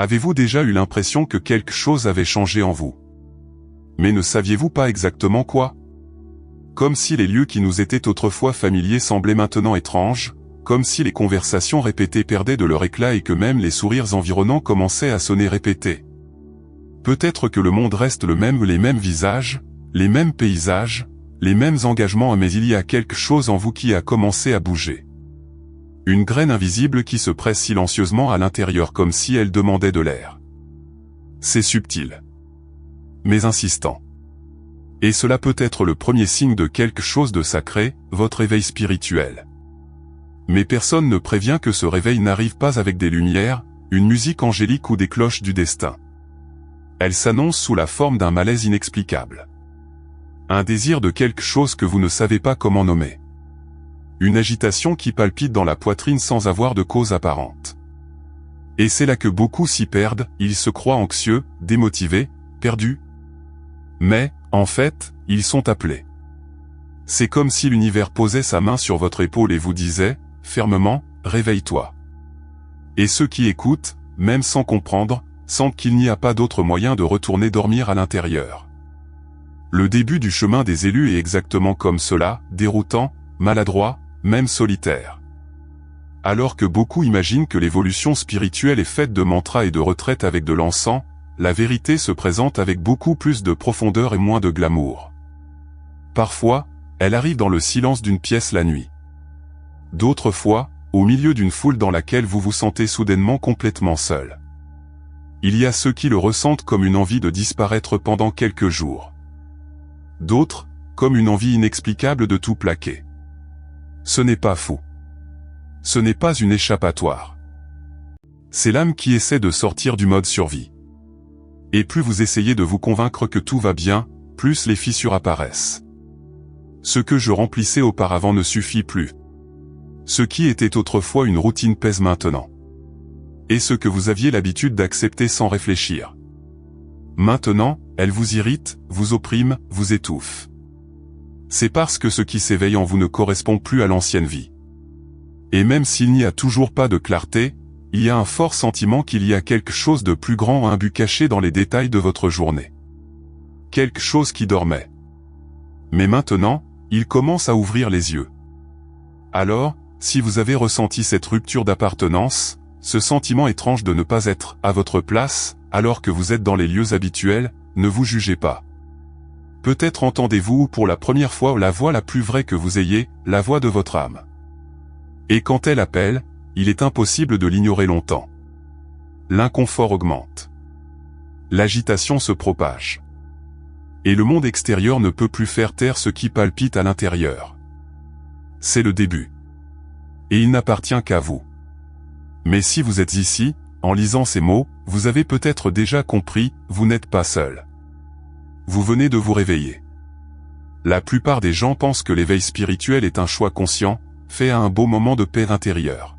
Avez-vous déjà eu l'impression que quelque chose avait changé en vous? Mais ne saviez-vous pas exactement quoi? Comme si les lieux qui nous étaient autrefois familiers semblaient maintenant étranges, comme si les conversations répétées perdaient de leur éclat et que même les sourires environnants commençaient à sonner répétés. Peut-être que le monde reste le même, les mêmes visages, les mêmes paysages, les mêmes engagements, mais il y a quelque chose en vous qui a commencé à bouger. Une graine invisible qui se presse silencieusement à l'intérieur comme si elle demandait de l'air. C'est subtil, mais insistant. Et cela peut être le premier signe de quelque chose de sacré, votre éveil spirituel. Mais personne ne prévient que ce réveil n'arrive pas avec des lumières, une musique angélique ou des cloches du destin. Elle s'annonce sous la forme d'un malaise inexplicable. Un désir de quelque chose que vous ne savez pas comment nommer. Une agitation qui palpite dans la poitrine sans avoir de cause apparente. Et c'est là que beaucoup s'y perdent, ils se croient anxieux, démotivés, perdus. Mais, en fait, ils sont appelés. C'est comme si l'univers posait sa main sur votre épaule et vous disait, fermement, réveille-toi. Et ceux qui écoutent, même sans comprendre, sentent qu'il n'y a pas d'autre moyen de retourner dormir à l'intérieur. Le début du chemin des élus est exactement comme cela, déroutant, maladroit, même solitaire. Alors que beaucoup imaginent que l'évolution spirituelle est faite de mantras et de retraites avec de l'encens, la vérité se présente avec beaucoup plus de profondeur et moins de glamour. Parfois, elle arrive dans le silence d'une pièce la nuit. D'autres fois, au milieu d'une foule dans laquelle vous vous sentez soudainement complètement seul. Il y a ceux qui le ressentent comme une envie de disparaître pendant quelques jours. D'autres, comme une envie inexplicable de tout plaquer. Ce n'est pas fou. Ce n'est pas une échappatoire. C'est l'âme qui essaie de sortir du mode survie. Et plus vous essayez de vous convaincre que tout va bien, plus les fissures apparaissent. Ce que je remplissais auparavant ne suffit plus. Ce qui était autrefois une routine pèse maintenant. Et ce que vous aviez l'habitude d'accepter sans réfléchir. Maintenant, elle vous irrite, vous opprime, vous étouffe. C'est parce que ce qui s'éveille en vous ne correspond plus à l'ancienne vie. Et même s'il n'y a toujours pas de clarté, il y a un fort sentiment qu'il y a quelque chose de plus grand, un but caché dans les détails de votre journée. Quelque chose qui dormait. Mais maintenant, il commence à ouvrir les yeux. Alors, si vous avez ressenti cette rupture d'appartenance, ce sentiment étrange de ne pas être à votre place, alors que vous êtes dans les lieux habituels, ne vous jugez pas. Peut-être entendez-vous pour la première fois la voix la plus vraie que vous ayez, la voix de votre âme. Et quand elle appelle, il est impossible de l'ignorer longtemps. L'inconfort augmente. L'agitation se propage. Et le monde extérieur ne peut plus faire taire ce qui palpite à l'intérieur. C'est le début. Et il n'appartient qu'à vous. Mais si vous êtes ici, en lisant ces mots, vous avez peut-être déjà compris, vous n'êtes pas seul. Vous venez de vous réveiller. La plupart des gens pensent que l'éveil spirituel est un choix conscient, fait à un beau moment de paix intérieure.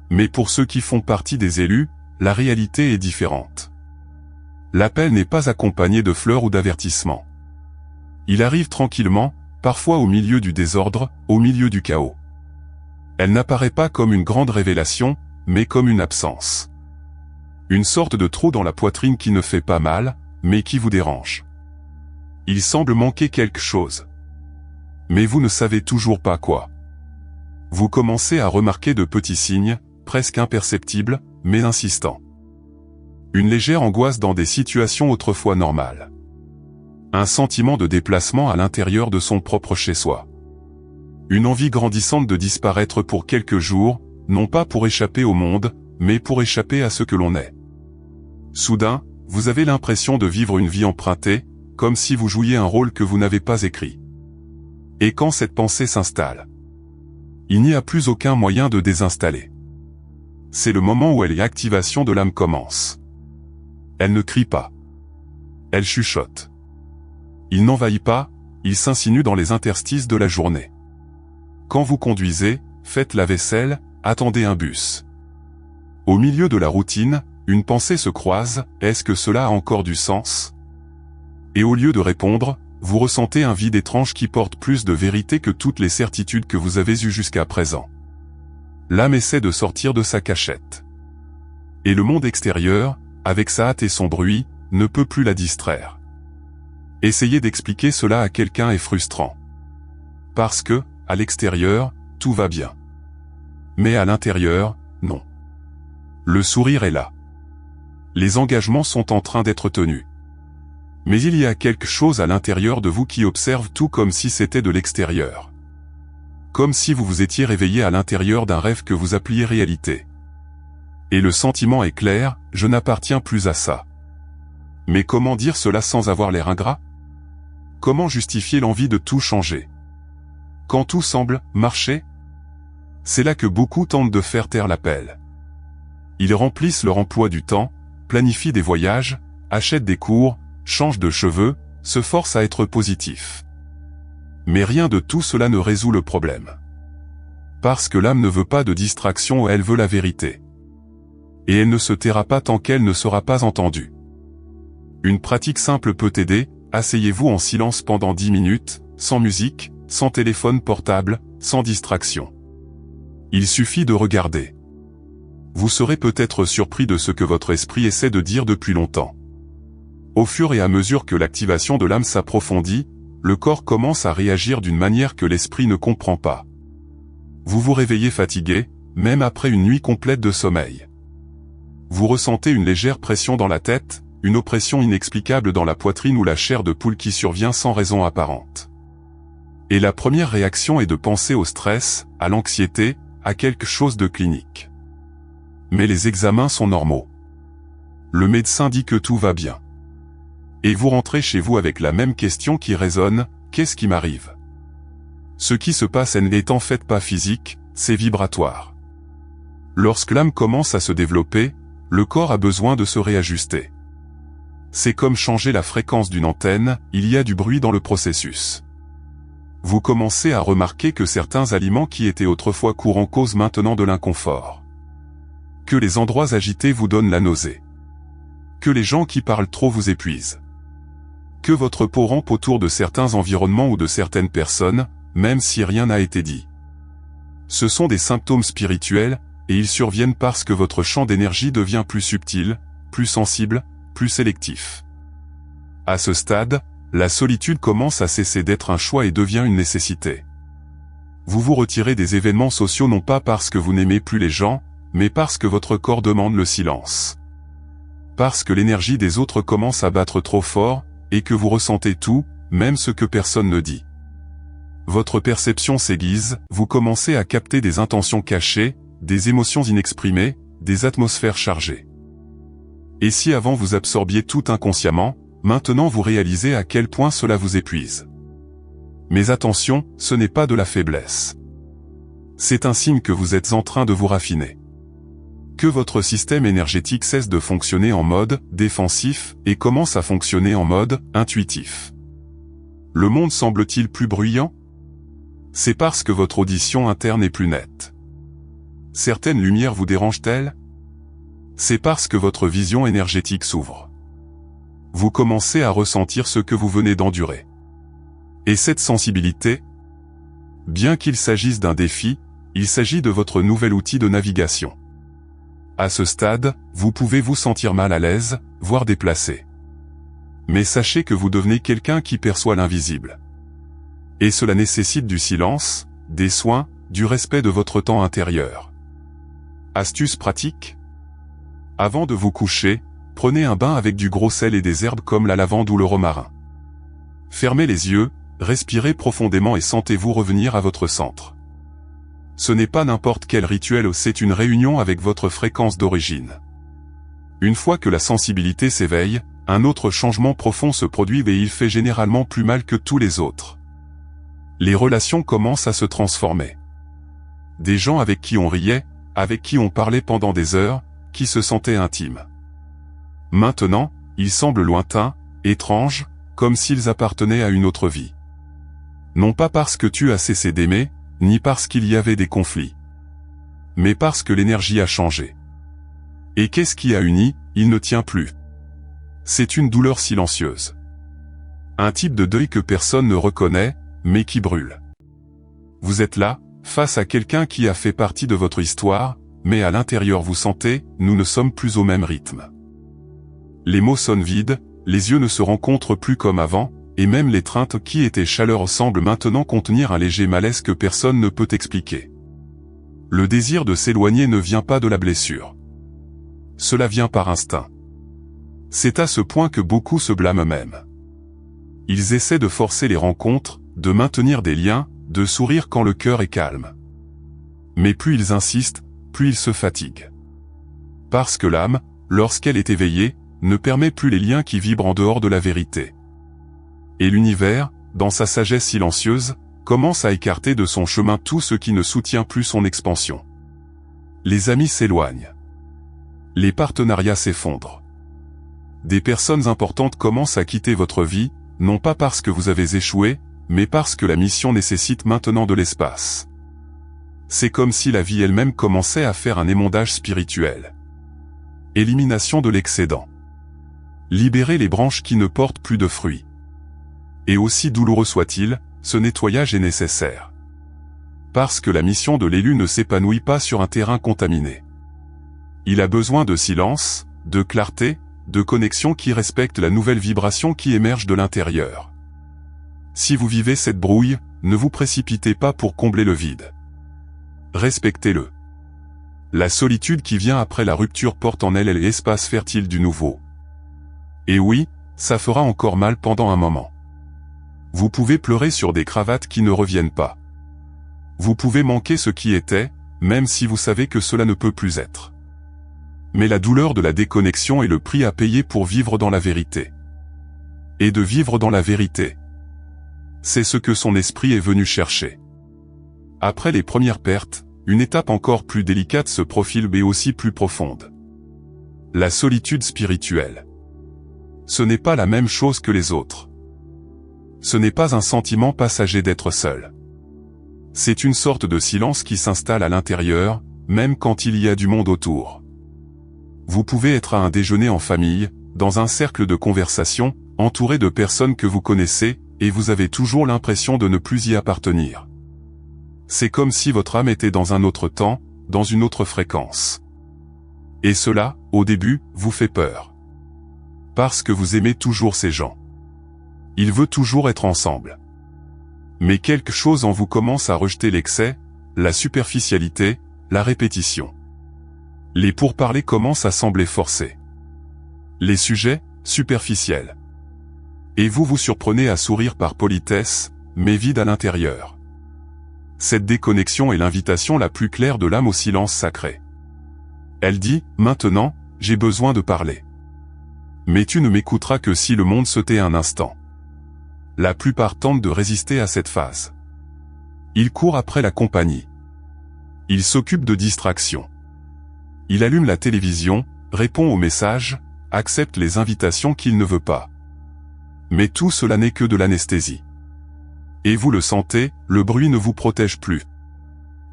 Mais pour ceux qui font partie des élus, la réalité est différente. L'appel n'est pas accompagné de fleurs ou d'avertissements. Il arrive tranquillement, parfois au milieu du désordre, au milieu du chaos. Elle n'apparaît pas comme une grande révélation, mais comme une absence. Une sorte de trou dans la poitrine qui ne fait pas mal, mais qui vous dérange. Il semble manquer quelque chose. Mais vous ne savez toujours pas quoi. Vous commencez à remarquer de petits signes, presque imperceptibles, mais insistants. Une légère angoisse dans des situations autrefois normales. Un sentiment de déplacement à l'intérieur de son propre chez-soi. Une envie grandissante de disparaître pour quelques jours, non pas pour échapper au monde, mais pour échapper à ce que l'on est. Soudain, vous avez l'impression de vivre une vie empruntée, comme si vous jouiez un rôle que vous n'avez pas écrit. Et quand cette pensée s'installe, il n'y a plus aucun moyen de désinstaller. C'est le moment où l'activation de l'âme commence. Elle ne crie pas. Elle chuchote. Il n'envahit pas, il s'insinue dans les interstices de la journée. Quand vous conduisez, faites la vaisselle, attendez un bus. Au milieu de la routine, une pensée se croise, est-ce que cela a encore du sens? Et au lieu de répondre, vous ressentez un vide étrange qui porte plus de vérité que toutes les certitudes que vous avez eues jusqu'à présent. L'âme essaie de sortir de sa cachette. Et le monde extérieur, avec sa hâte et son bruit, ne peut plus la distraire. Essayer d'expliquer cela à quelqu'un est frustrant. Parce que, à l'extérieur, tout va bien. Mais à l'intérieur, non. Le sourire est là. Les engagements sont en train d'être tenus. Mais il y a quelque chose à l'intérieur de vous qui observe tout comme si c'était de l'extérieur. Comme si vous vous étiez réveillé à l'intérieur d'un rêve que vous appeliez réalité. Et le sentiment est clair, je n'appartiens plus à ça. Mais comment dire cela sans avoir l'air ingrat? Comment justifier l'envie de tout changer? Quand tout semble marcher? C'est là que beaucoup tentent de faire taire l'appel. Ils remplissent leur emploi du temps, planifient des voyages, achètent des cours, changent de cheveux, se forcent à être positifs. Mais rien de tout cela ne résout le problème. Parce que l'âme ne veut pas de distraction, elle veut la vérité. Et elle ne se taira pas tant qu'elle ne sera pas entendue. Une pratique simple peut aider, asseyez-vous en silence pendant 10 minutes, sans musique, sans téléphone portable, sans distraction. Il suffit de regarder. Vous serez peut-être surpris de ce que votre esprit essaie de dire depuis longtemps. Au fur et à mesure que l'activation de l'âme s'approfondit, le corps commence à réagir d'une manière que l'esprit ne comprend pas. Vous vous réveillez fatigué, même après une nuit complète de sommeil. Vous ressentez une légère pression dans la tête, une oppression inexplicable dans la poitrine ou la chair de poule qui survient sans raison apparente. Et la première réaction est de penser au stress, à l'anxiété, à quelque chose de clinique. Mais les examens sont normaux. Le médecin dit que tout va bien. Et vous rentrez chez vous avec la même question qui résonne, qu'est-ce qui m'arrive? Ce qui se passe n'est en fait pas physique, c'est vibratoire. Lorsque l'âme commence à se développer, le corps a besoin de se réajuster. C'est comme changer la fréquence d'une antenne, il y a du bruit dans le processus. Vous commencez à remarquer que certains aliments qui étaient autrefois courants causent maintenant de l'inconfort. Que les endroits agités vous donnent la nausée. Que les gens qui parlent trop vous épuisent. Que votre peau rampe autour de certains environnements ou de certaines personnes, même si rien n'a été dit. Ce sont des symptômes spirituels, et ils surviennent parce que votre champ d'énergie devient plus subtil, plus sensible, plus sélectif. À ce stade, la solitude commence à cesser d'être un choix et devient une nécessité. Vous vous retirez des événements sociaux non pas parce que vous n'aimez plus les gens, mais parce que votre corps demande le silence. Parce que l'énergie des autres commence à battre trop fort, et que vous ressentez tout, même ce que personne ne dit. Votre perception s'aiguise, vous commencez à capter des intentions cachées, des émotions inexprimées, des atmosphères chargées. Et si avant vous absorbiez tout inconsciemment, maintenant vous réalisez à quel point cela vous épuise. Mais attention, ce n'est pas de la faiblesse. C'est un signe que vous êtes en train de vous raffiner. Que votre système énergétique cesse de fonctionner en mode défensif et commence à fonctionner en mode intuitif. Le monde semble-t-il plus bruyant? C'est parce que votre audition interne est plus nette. Certaines lumières vous dérangent-elles? C'est parce que votre vision énergétique s'ouvre. Vous commencez à ressentir ce que vous venez d'endurer. Et cette sensibilité? Bien qu'il s'agisse d'un défi, il s'agit de votre nouvel outil de navigation. À ce stade, vous pouvez vous sentir mal à l'aise, voire déplacé. Mais sachez que vous devenez quelqu'un qui perçoit l'invisible. Et cela nécessite du silence, des soins, du respect de votre temps intérieur. Astuce pratique? Avant de vous coucher, prenez un bain avec du gros sel et des herbes comme la lavande ou le romarin. Fermez les yeux, respirez profondément et sentez-vous revenir à votre centre. Ce n'est pas n'importe quel rituel, c'est une réunion avec votre fréquence d'origine. Une fois que la sensibilité s'éveille, un autre changement profond se produit et il fait généralement plus mal que tous les autres. Les relations commencent à se transformer. Des gens avec qui on riait, avec qui on parlait pendant des heures, qui se sentaient intimes. Maintenant, ils semblent lointains, étranges, comme s'ils appartenaient à une autre vie. Non pas parce que tu as cessé d'aimer, ni parce qu'il y avait des conflits. Mais parce que l'énergie a changé. Et qu'est-ce qui a uni? Il ne tient plus. C'est une douleur silencieuse. Un type de deuil que personne ne reconnaît, mais qui brûle. Vous êtes là, face à quelqu'un qui a fait partie de votre histoire, mais à l'intérieur vous sentez, nous ne sommes plus au même rythme. Les mots sonnent vides, les yeux ne se rencontrent plus comme avant, et même l'étreinte qui était chaleur semble maintenant contenir un léger malaise que personne ne peut expliquer. Le désir de s'éloigner ne vient pas de la blessure. Cela vient par instinct. C'est à ce point que beaucoup se blâment eux-mêmes. Ils essaient de forcer les rencontres, de maintenir des liens, de sourire quand le cœur est calme. Mais plus ils insistent, plus ils se fatiguent. Parce que l'âme, lorsqu'elle est éveillée, ne permet plus les liens qui vibrent en dehors de la vérité. Et l'univers, dans sa sagesse silencieuse, commence à écarter de son chemin tout ce qui ne soutient plus son expansion. Les amis s'éloignent. Les partenariats s'effondrent. Des personnes importantes commencent à quitter votre vie, non pas parce que vous avez échoué, mais parce que la mission nécessite maintenant de l'espace. C'est comme si la vie elle-même commençait à faire un émondage spirituel. Élimination de l'excédent. Libérer les branches qui ne portent plus de fruits. Et aussi douloureux soit-il, ce nettoyage est nécessaire. Parce que la mission de l'élu ne s'épanouit pas sur un terrain contaminé. Il a besoin de silence, de clarté, de connexion qui respecte la nouvelle vibration qui émerge de l'intérieur. Si vous vivez cette brouille, ne vous précipitez pas pour combler le vide. Respectez-le. La solitude qui vient après la rupture porte en elle l'espace fertile du nouveau. Et oui, ça fera encore mal pendant un moment. Vous pouvez pleurer sur des cravates qui ne reviennent pas. Vous pouvez manquer ce qui était, même si vous savez que cela ne peut plus être. Mais la douleur de la déconnexion est le prix à payer pour vivre dans la vérité. Et de vivre dans la vérité, c'est ce que son esprit est venu chercher. Après les premières pertes, une étape encore plus délicate se profile mais aussi plus profonde. La solitude spirituelle. Ce n'est pas la même chose que les autres. Ce n'est pas un sentiment passager d'être seul. C'est une sorte de silence qui s'installe à l'intérieur, même quand il y a du monde autour. Vous pouvez être à un déjeuner en famille, dans un cercle de conversation, entouré de personnes que vous connaissez, et vous avez toujours l'impression de ne plus y appartenir. C'est comme si votre âme était dans un autre temps, dans une autre fréquence. Et cela, au début, vous fait peur. Parce que vous aimez toujours ces gens. Ils veulent toujours être ensemble. Mais quelque chose en vous commence à rejeter l'excès, la superficialité, la répétition. Les pourparlers commencent à sembler forcés. Les sujets, superficiels. Et vous vous surprenez à sourire par politesse, mais vide à l'intérieur. Cette déconnexion est l'invitation la plus claire de l'âme au silence sacré. Elle dit, maintenant, j'ai besoin de parler. Mais tu ne m'écouteras que si le monde se tait un instant. La plupart tentent de résister à cette phase. Ils courent après la compagnie. Ils s'occupent de distractions. Il allume la télévision, répond aux messages, accepte les invitations qu'il ne veut pas. Mais tout cela n'est que de l'anesthésie. Et vous le sentez, le bruit ne vous protège plus.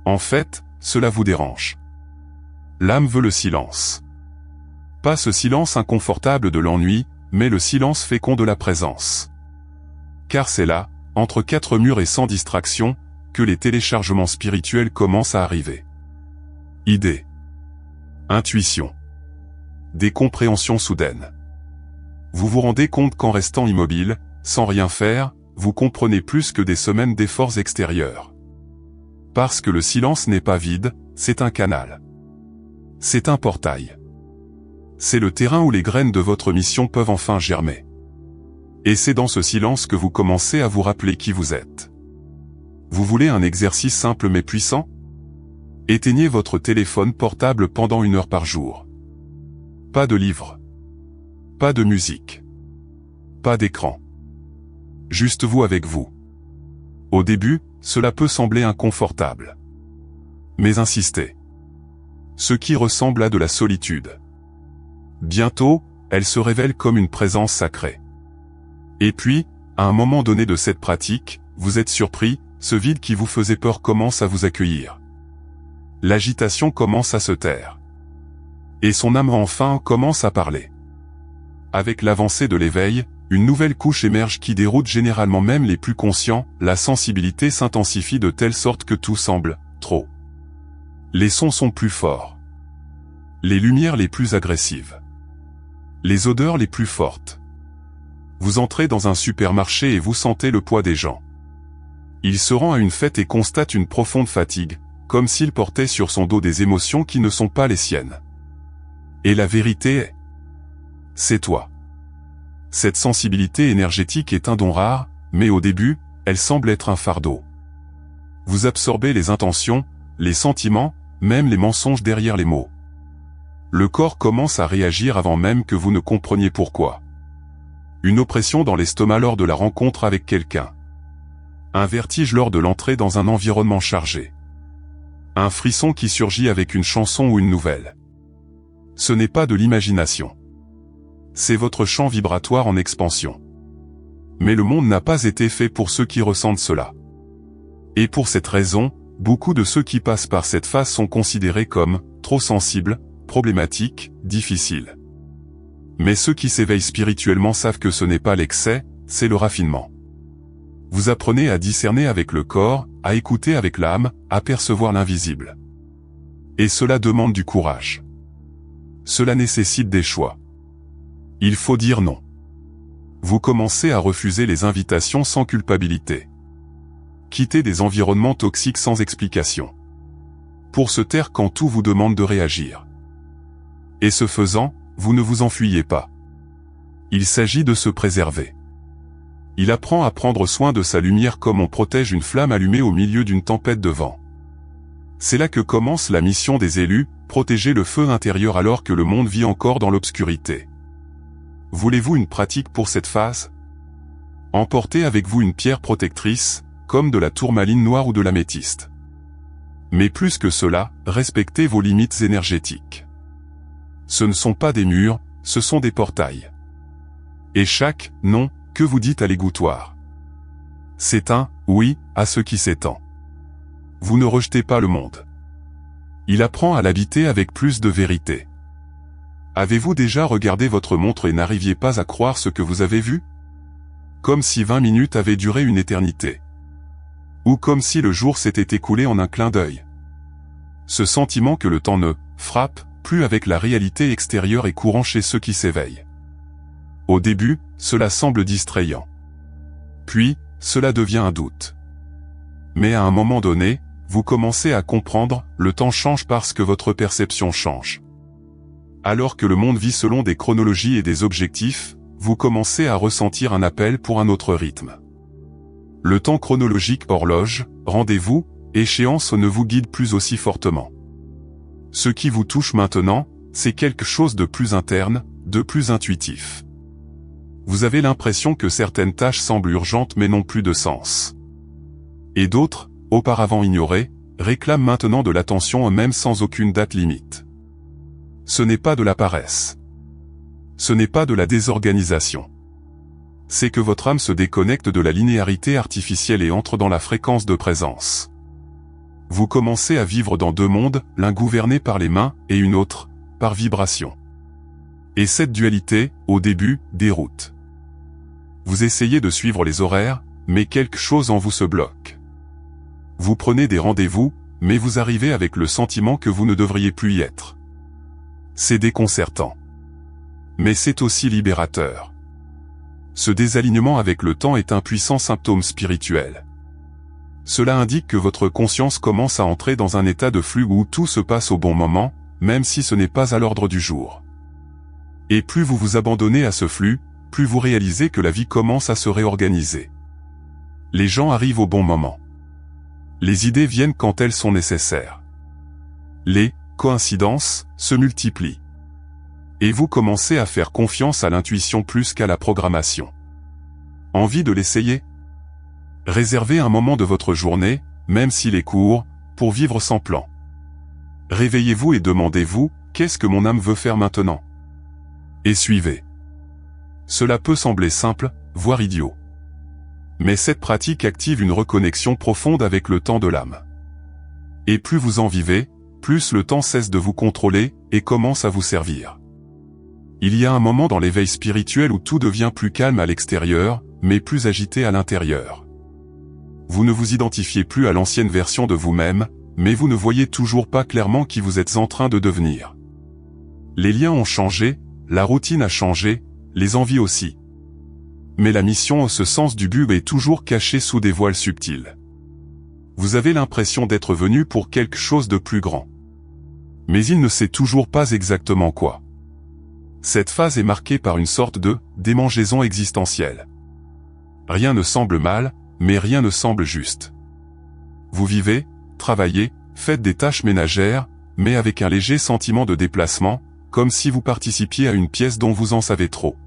En fait, cela vous dérange. L'âme veut le silence. Pas ce silence inconfortable de l'ennui, mais le silence fécond de la présence. Car c'est là, entre quatre murs et sans distraction, que les téléchargements spirituels commencent à arriver. Idées. Intuition. Des compréhensions soudaines. Vous vous rendez compte qu'en restant immobile, sans rien faire, vous comprenez plus que des semaines d'efforts extérieurs. Parce que le silence n'est pas vide, c'est un canal. C'est un portail. C'est le terrain où les graines de votre mission peuvent enfin germer. Et c'est dans ce silence que vous commencez à vous rappeler qui vous êtes. Vous voulez un exercice simple mais puissant? Éteignez votre téléphone portable pendant 1 heure par jour. Pas de livre. Pas de musique. Pas d'écran. Juste vous avec vous. Au début, cela peut sembler inconfortable. Mais insistez. Ce qui ressemble à de la solitude. Bientôt, elle se révèle comme une présence sacrée. Et puis, à un moment donné de cette pratique, vous êtes surpris, ce vide qui vous faisait peur commence à vous accueillir. L'agitation commence à se taire. Et son âme enfin commence à parler. Avec l'avancée de l'éveil, une nouvelle couche émerge qui déroute généralement même les plus conscients, la sensibilité s'intensifie de telle sorte que tout semble trop. Les sons sont plus forts. les lumières les plus agressives, les odeurs les plus fortes. Vous entrez dans un supermarché et vous sentez le poids des gens. Il se rend à une fête et constate une profonde fatigue, comme s'il portait sur son dos des émotions qui ne sont pas les siennes. Et la vérité est, c'est toi. Cette sensibilité énergétique est un don rare, mais au début, elle semble être un fardeau. Vous absorbez les intentions, les sentiments, même les mensonges derrière les mots. Le corps commence à réagir avant même que vous ne compreniez pourquoi. Une oppression dans l'estomac lors de la rencontre avec quelqu'un. Un vertige lors de l'entrée dans un environnement chargé. Un frisson qui surgit avec une chanson ou une nouvelle. Ce n'est pas de l'imagination. C'est votre champ vibratoire en expansion. Mais le monde n'a pas été fait pour ceux qui ressentent cela. Et pour cette raison, beaucoup de ceux qui passent par cette phase sont considérés comme trop sensibles, problématiques, difficiles. Mais ceux qui s'éveillent spirituellement savent que ce n'est pas l'excès, c'est le raffinement. Vous apprenez à discerner avec le corps, à écouter avec l'âme, à percevoir l'invisible. Et cela demande du courage. Cela nécessite des choix. Il faut dire non. Vous commencez à refuser les invitations sans culpabilité. Quitter des environnements toxiques sans explication. Pour se taire quand tout vous demande de réagir. Et ce faisant, vous ne vous enfuyez pas. Il s'agit de se préserver. Il apprend à prendre soin de sa lumière comme on protège une flamme allumée au milieu d'une tempête de vent. C'est là que commence la mission des élus, protéger le feu intérieur alors que le monde vit encore dans l'obscurité. Voulez-vous une pratique pour cette phase? Emportez avec vous une pierre protectrice, comme de la tourmaline noire ou de l'améthyste. Mais plus que cela, respectez vos limites énergétiques. Ce ne sont pas des murs, ce sont des portails. Et chaque « non » que vous dites à l'égouttoir, c'est un « oui » à ce qui s'étend. Vous ne rejetez pas le monde. Il apprend à l'habiter avec plus de vérité. Avez-vous déjà regardé votre montre et n'arriviez pas à croire ce que vous avez vu? Comme si 20 minutes avaient duré une éternité. Ou comme si le jour s'était écoulé en un clin d'œil. Ce sentiment que le temps ne frappe plus avec la réalité extérieure est courant chez ceux qui s'éveillent. Au début, cela semble distrayant. Puis, cela devient un doute. Mais à un moment donné, vous commencez à comprendre, le temps change parce que votre perception change. Alors que le monde vit selon des chronologies et des objectifs, vous commencez à ressentir un appel pour un autre rythme. Le temps chronologique, horloge, rendez-vous, échéance ne vous guide plus aussi fortement. Ce qui vous touche maintenant, c'est quelque chose de plus interne, de plus intuitif. Vous avez l'impression que certaines tâches semblent urgentes mais n'ont plus de sens. Et d'autres, auparavant ignorées, réclament maintenant de l'attention même sans aucune date limite. Ce n'est pas de la paresse. Ce n'est pas de la désorganisation. C'est que votre âme se déconnecte de la linéarité artificielle et entre dans la fréquence de présence. Vous commencez à vivre dans deux mondes, l'un gouverné par les mains et une autre, par vibration. Et cette dualité, au début, déroute. Vous essayez de suivre les horaires, mais quelque chose en vous se bloque. Vous prenez des rendez-vous, mais vous arrivez avec le sentiment que vous ne devriez plus y être. C'est déconcertant. Mais c'est aussi libérateur. Ce désalignement avec le temps est un puissant symptôme spirituel. Cela indique que votre conscience commence à entrer dans un état de flux où tout se passe au bon moment, même si ce n'est pas à l'ordre du jour. Et plus vous vous abandonnez à ce flux, plus vous réalisez que la vie commence à se réorganiser. Les gens arrivent au bon moment. Les idées viennent quand elles sont nécessaires. Les coïncidences se multiplient. Et vous commencez à faire confiance à l'intuition plus qu'à la programmation. Envie de l'essayer? Réservez un moment de votre journée, même s'il est court, pour vivre sans plan. Réveillez-vous et demandez-vous, qu'est-ce que mon âme veut faire maintenant? Et suivez. Cela peut sembler simple, voire idiot. Mais cette pratique active une reconnexion profonde avec le temps de l'âme. Et plus vous en vivez, plus le temps cesse de vous contrôler et commence à vous servir. Il y a un moment dans l'éveil spirituel où tout devient plus calme à l'extérieur, mais plus agité à l'intérieur. Vous ne vous identifiez plus à l'ancienne version de vous-même, mais vous ne voyez toujours pas clairement qui vous êtes en train de devenir. Les liens ont changé, la routine a changé, les envies aussi. Mais la mission en ce sens du but est toujours cachée sous des voiles subtils. Vous avez l'impression d'être venu pour quelque chose de plus grand. Mais il ne sait toujours pas exactement quoi. Cette phase est marquée par une sorte de démangeaison existentielle. Rien ne semble mal, mais rien ne semble juste. Vous vivez, travaillez, faites des tâches ménagères, mais avec un léger sentiment de déplacement, comme si vous participiez à une pièce dont vous en savez trop.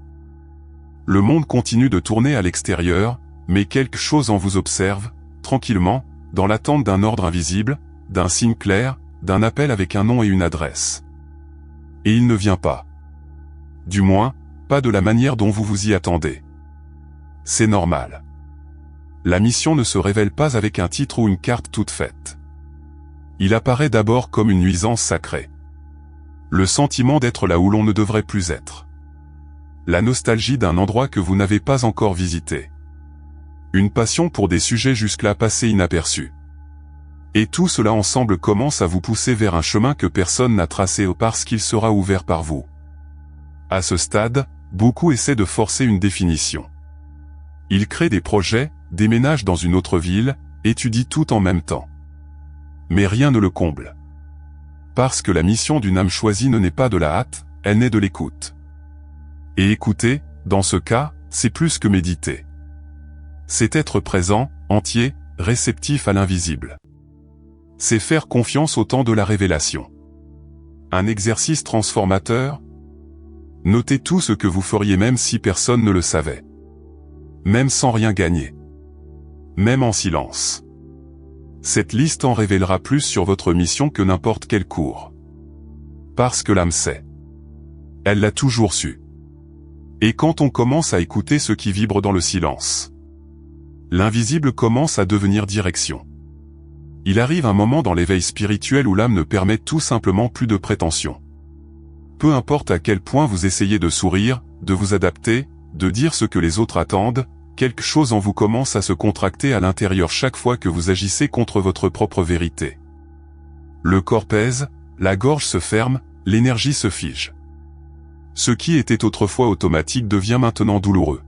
Le monde continue de tourner à l'extérieur, mais quelque chose en vous observe, tranquillement, dans l'attente d'un ordre invisible, d'un signe clair, d'un appel avec un nom et une adresse. Et il ne vient pas. Du moins, pas de la manière dont vous vous y attendez. C'est normal. La mission ne se révèle pas avec un titre ou une carte toute faite. Il apparaît d'abord comme une nuisance sacrée. Le sentiment d'être là où l'on ne devrait plus être. La nostalgie d'un endroit que vous n'avez pas encore visité. Une passion pour des sujets jusque-là passés inaperçus. Et tout cela ensemble commence à vous pousser vers un chemin que personne n'a tracé parce qu'il sera ouvert par vous. À ce stade, beaucoup essaient de forcer une définition. Ils créent des projets, déménagent dans une autre ville, étudient tout en même temps. Mais rien ne le comble. Parce que la mission d'une âme choisie ne naît pas de la hâte, elle naît de l'écoute. Et écouter, dans ce cas, c'est plus que méditer. C'est être présent, entier, réceptif à l'invisible. C'est faire confiance au temps de la révélation. Un exercice transformateur. Notez tout ce que vous feriez même si personne ne le savait. Même sans rien gagner. Même en silence. Cette liste en révélera plus sur votre mission que n'importe quel cours. Parce que l'âme sait. Elle l'a toujours su. Et quand on commence à écouter ce qui vibre dans le silence, l'invisible commence à devenir direction. Il arrive un moment dans l'éveil spirituel où l'âme ne permet tout simplement plus de prétention. Peu importe à quel point vous essayez de sourire, de vous adapter, de dire ce que les autres attendent, quelque chose en vous commence à se contracter à l'intérieur chaque fois que vous agissez contre votre propre vérité. Le corps pèse, la gorge se ferme, l'énergie se fige. Ce qui était autrefois automatique devient maintenant douloureux.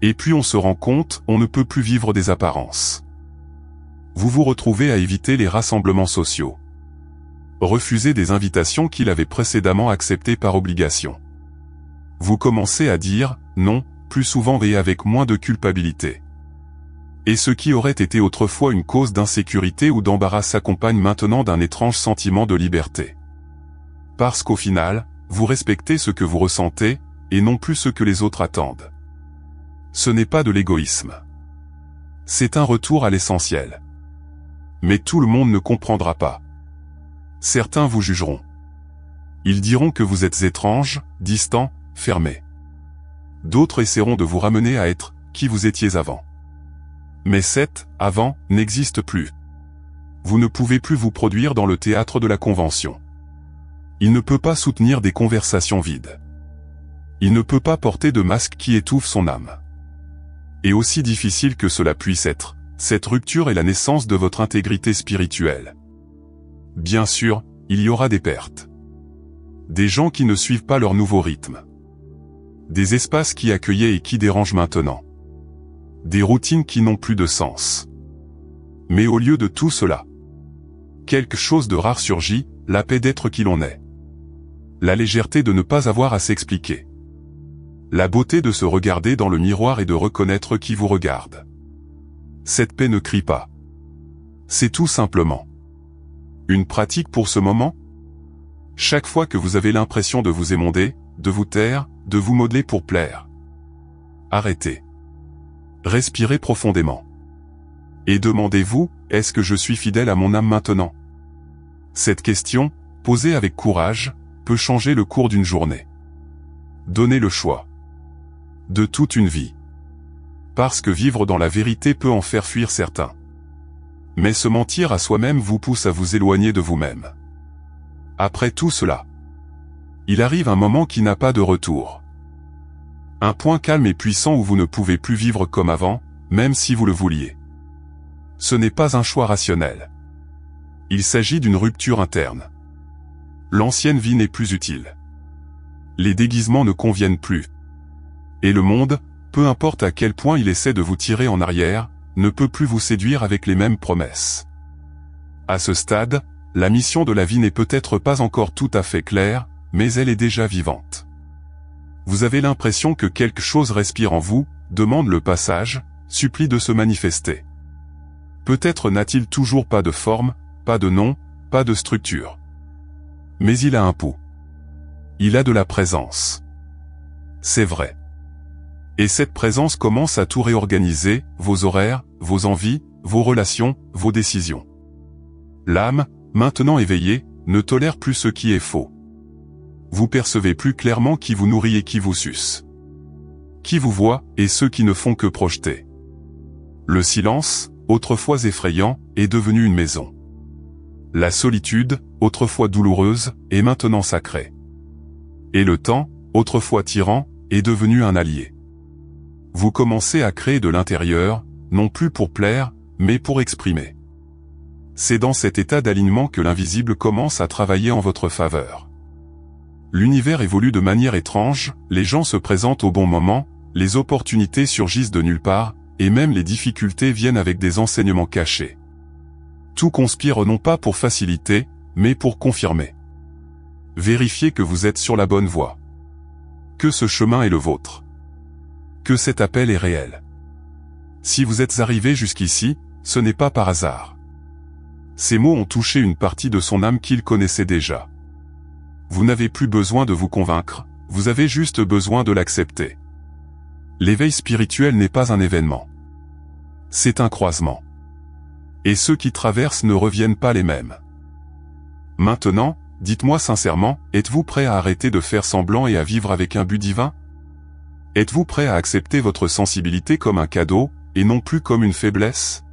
Et puis on se rend compte, on ne peut plus vivre des apparences. Vous vous retrouvez à éviter les rassemblements sociaux. Refuser des invitations qu'il avait précédemment acceptées par obligation. Vous commencez à dire « non » plus souvent et avec moins de culpabilité. Et ce qui aurait été autrefois une cause d'insécurité ou d'embarras s'accompagne maintenant d'un étrange sentiment de liberté. Parce qu'au final, vous respectez ce que vous ressentez, et non plus ce que les autres attendent. Ce n'est pas de l'égoïsme. C'est un retour à l'essentiel. Mais tout le monde ne comprendra pas. Certains vous jugeront. Ils diront que vous êtes étrange, distant, fermé. D'autres essaieront de vous ramener à être qui vous étiez avant. Mais cet « avant » n'existe plus. Vous ne pouvez plus vous produire dans le théâtre de la convention. Il ne peut pas soutenir des conversations vides. Il ne peut pas porter de masque qui étouffe son âme. Et aussi difficile que cela puisse être, cette rupture est la naissance de votre intégrité spirituelle. Bien sûr, il y aura des pertes. Des gens qui ne suivent pas leur nouveau rythme. Des espaces qui accueillaient et qui dérangent maintenant. Des routines qui n'ont plus de sens. Mais au lieu de tout cela, quelque chose de rare surgit, la paix d'être qui l'on est. La légèreté de ne pas avoir à s'expliquer. La beauté de se regarder dans le miroir et de reconnaître qui vous regarde. Cette paix ne crie pas. C'est tout simplement une pratique pour ce moment. Chaque fois que vous avez l'impression de vous émonder, de vous taire, de vous modeler pour plaire. Arrêtez. Respirez profondément. Et demandez-vous, est-ce que je suis fidèle à mon âme maintenant? Cette question, posée avec courage, peut changer le cours d'une journée. Donnez le choix. De toute une vie. Parce que vivre dans la vérité peut en faire fuir certains. Mais se mentir à soi-même vous pousse à vous éloigner de vous-même. Après tout cela, il arrive un moment qui n'a pas de retour. Un point calme et puissant où vous ne pouvez plus vivre comme avant, même si vous le vouliez. Ce n'est pas un choix rationnel. Il s'agit d'une rupture interne. l'ancienne vie n'est plus utile. Les déguisements ne conviennent plus. Et le monde, peu importe à quel point il essaie de vous tirer en arrière, ne peut plus vous séduire avec les mêmes promesses. À ce stade, la mission de la vie n'est peut-être pas encore tout à fait claire, mais elle est déjà vivante. Vous avez l'impression que quelque chose respire en vous, demande le passage, supplie de se manifester. Peut-être n'a-t-il toujours pas de forme, pas de nom, pas de structure. Mais il a un pouls. Il a de la présence. C'est vrai. Et cette présence commence à tout réorganiser, vos horaires, vos envies, vos relations, vos décisions. L'âme, maintenant éveillée, ne tolère plus ce qui est faux. Vous percevez plus clairement qui vous nourrit et qui vous suce. Qui vous voit, et ceux qui ne font que projeter. Le silence, autrefois effrayant, est devenu une maison. La solitude, autrefois douloureuse, est maintenant sacrée. Et le temps, autrefois tyran, est devenu un allié. Vous commencez à créer de l'intérieur, non plus pour plaire, mais pour exprimer. C'est dans cet état d'alignement que l'invisible commence à travailler en votre faveur. L'univers évolue de manière étrange, les gens se présentent au bon moment, les opportunités surgissent de nulle part, et même les difficultés viennent avec des enseignements cachés. Tout conspire non pas pour faciliter, mais pour confirmer. Vérifiez que vous êtes sur la bonne voie. Que ce chemin est le vôtre. Que cet appel est réel. Si vous êtes arrivé jusqu'ici, ce n'est pas par hasard. Ces mots ont touché une partie de son âme qu'il connaissait déjà. Vous n'avez plus besoin de vous convaincre, vous avez juste besoin de l'accepter. L'éveil spirituel n'est pas un événement. C'est un croisement. Et ceux qui traversent ne reviennent pas les mêmes. Maintenant, dites-moi sincèrement, êtes-vous prêt à arrêter de faire semblant et à vivre avec un but divin? Êtes-vous prêt à accepter votre sensibilité comme un cadeau, et non plus comme une faiblesse?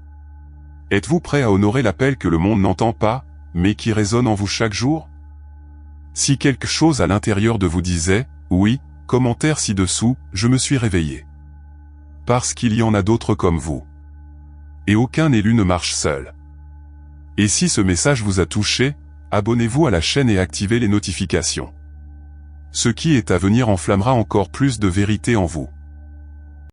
Êtes-vous prêt à honorer l'appel que le monde n'entend pas, mais qui résonne en vous chaque jour? Si quelque chose à l'intérieur de vous disait, oui, commentaire ci-dessous, je me suis réveillé. Parce qu'il y en a d'autres comme vous. Et aucun élu ne marche seul. Et si ce message vous a touché, abonnez-vous à la chaîne et activez les notifications. Ce qui est à venir enflammera encore plus de vérité en vous.